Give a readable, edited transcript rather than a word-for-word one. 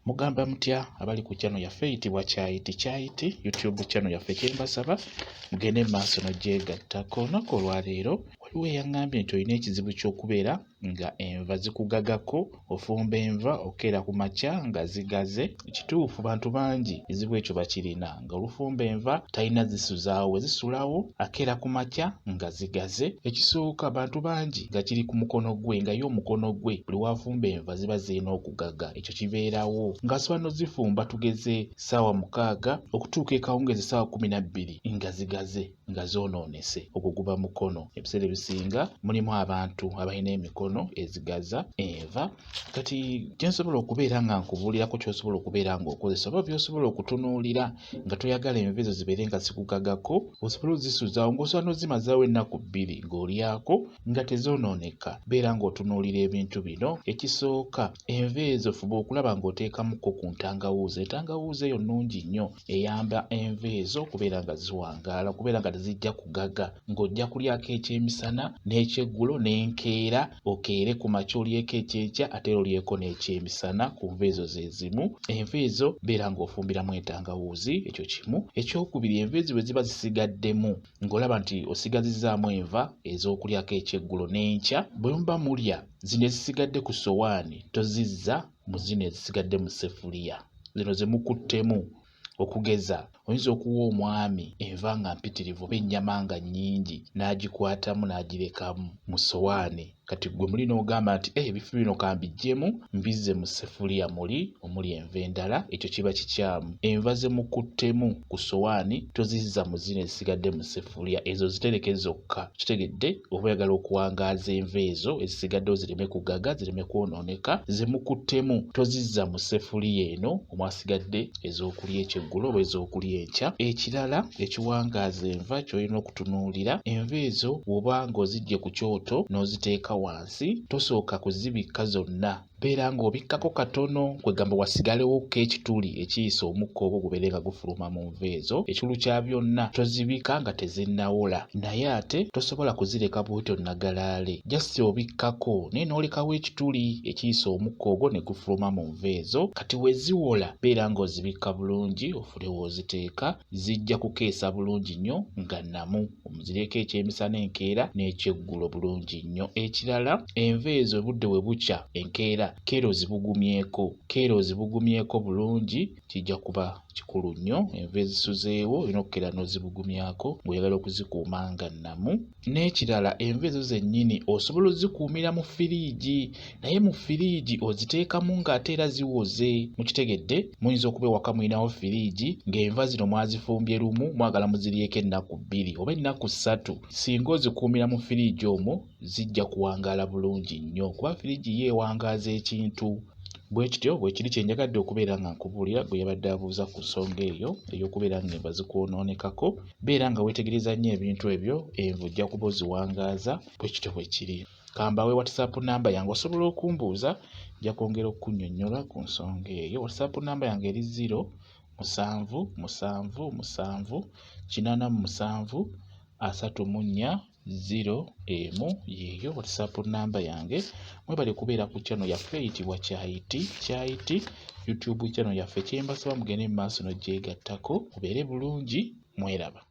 Mugamba mutya abali ku channel yaffe eyitibwa Kyayiti YouTube channel yaffe kyembasaba mugende maaso n'ogyegattako. Olunaku olwaleero waliwo eyaŋŋambye nti olina ekizibu ky'okubeera nga enva zikugagako, ofumba enva okeera ku makya nga zigaze. Kituufu bantu bangi ekizibu ekyo bakirina, nga olufumba enva talina zisuzaawo, we zisulawo akeera ku makya nga zigaze. Ekisooka bantu bangi nga kiri ku mukono gwe, nga ye omukono gwe buli wafumba enva ziba zirina okugaga. Ekyo kibeerawo ng'asobola n'ozifumba tugeze ssaawa 6 okutuuka ekawungeezi ssaawa 12 nga zigaze nga zoononese. Ogwo guba mukono. Ebiseera ebisinga mulimu abantu abalina emikono ezigaza enva. Kati kyensobola okubeera nga nkubuulirako ky'osobola okubeera ng'okozesa oba by'osobola okutunuulira nga toyagala enva ezo zibeere nga zikugagako, osobola ozisuzaawo ng'osobola n'ozimazaawo ennaku 2 ng'olyako nga tezoononeka. Beera ng'otunuulira ebintu bino. Ekisooka, enva ezo fuba okulaba ng'oteekamuko ku ntangawuuzi. Entangawuuzi eyo nnungi nnyo, eyamba enva ezo okubeera nga ziwangaala, okubeera nga tezijja kugaga, ng'ojja kulyako ekyemisana n'ekyeggulo n'enkeera, okeere ku makya olyeko ekyenkya ate olyeko n'ekyemisana ku nva ezo ze zimu. Enva ezo beera ng'ofumbiramu entangawuuzi, ekyo kimu. Ekyokubiri, enva ezo bwe ziba zisigaddemu ng'olaba nti osigazizaamu enva ez'okulyako ekyeggulo n'enkya, bwe muba mulya zino ezisigadde ku sowaani tozizza mu zino ezisigadde mu ssefuliya, zino ze mukuttemu. Okugeza, oyinza okuwa omwami enva nga mpitirivu oba ennyama nga nnyingi n'agikwatamu n'agirekamu mu sowaani. Kati gwe muli n'ogamba nti ebifu bino kambiggyemu mbizze mu ssefuliya omuli enva endala. Ekyo kiba kikyamu. Enva ze mukuttemu ku sowaani tozizza mu zino ezisigadde mu ssefuliya, ezo zitereke zokka. Kitegedde? Oba oyagala okuwangaaza enva ezo ezisigaddewo zireme kugaga, zireme kwonooneka, ze mukuttemu tozizza mu ssefuliya eno omwasigadde ez'okulya ekyeggulo oba ez'okulya enkya. Ekirala ekiwangaaza enva ky'olina okutunuulira, enva ezo bw'oba ng'oziggye ku kyoto n'oziteeka wansi, tosooka kuzibikka zonna. Beera ng'obikkako katono, kwegamba wasigalewo ekituli ekiyisa omukka ogwo gubeere nga gufuluma mu nva ezo. Ekikulu kya byonna tozibika nga tezinnawola, naye ate tosobola kuzireka bw'otyo nnagalaale. Just obikkako naye n'olekawo ekituli ekiyisa omukka ogwo ne gufuluma mu nva ezo. Kati we ziwola beera ng'ozibikka bulungi, ofule w'oziteeka. Zijja kukeesa bulungi nnyo nga Namu. Omuzireko ekyemisana enkeera n'ekyeggulo bulungi nnyo. Ekirala, enva ezo obudde we bukya enkeera keera ozibugumyeko bulungi, kijja kuba kikulu nnyo. Enva ezisuzeewo olina okukeera n'ozibugumyako ng'oyagala okuzikuuma nga Namu. N'ekirala, enva ezo zennyini osobola ozikuumira mu firiigi, naye mu firiigi oziteekamu ng'ate era ziwoze. Mukitegedde? Muyinza okuba ewaka mulinawo firiigi ng'enva zino mwazifumbye lumu, mwagala muziryeko ennaku 2 oba ennaku 3. Singa ozikuumira mu firiigi omwo zijja kuwangaala bulungi nnyo, kuba firiigi yeewangaaza ekintu. Bwe kityo bwe kiri kye njagadde okubeera nga nkubuulira gwe yabadde abuuza ku nsonga eyo ey'okubeera ng'enva zikwonoonekako. Beera nga weetegereza nnyo ebintu ebyo, enva ojja kuba oziwangaaza. Bwe kityo bwe kiri. Kambawe WhatsApp namba yange osobola okumbuuza, nja kwongera okunnyonnyola ku nsonga eyo. WhatsApp namba yange eri 077873401 yeeyo WhatsApp namba yange. Mwebale kubeera ku channel yaffe eyitibwa Kyayiti YouTube channel yaffe kyembasaba mugende mu maaso n'ogyegattako. Mubeere bulungi, mweraba.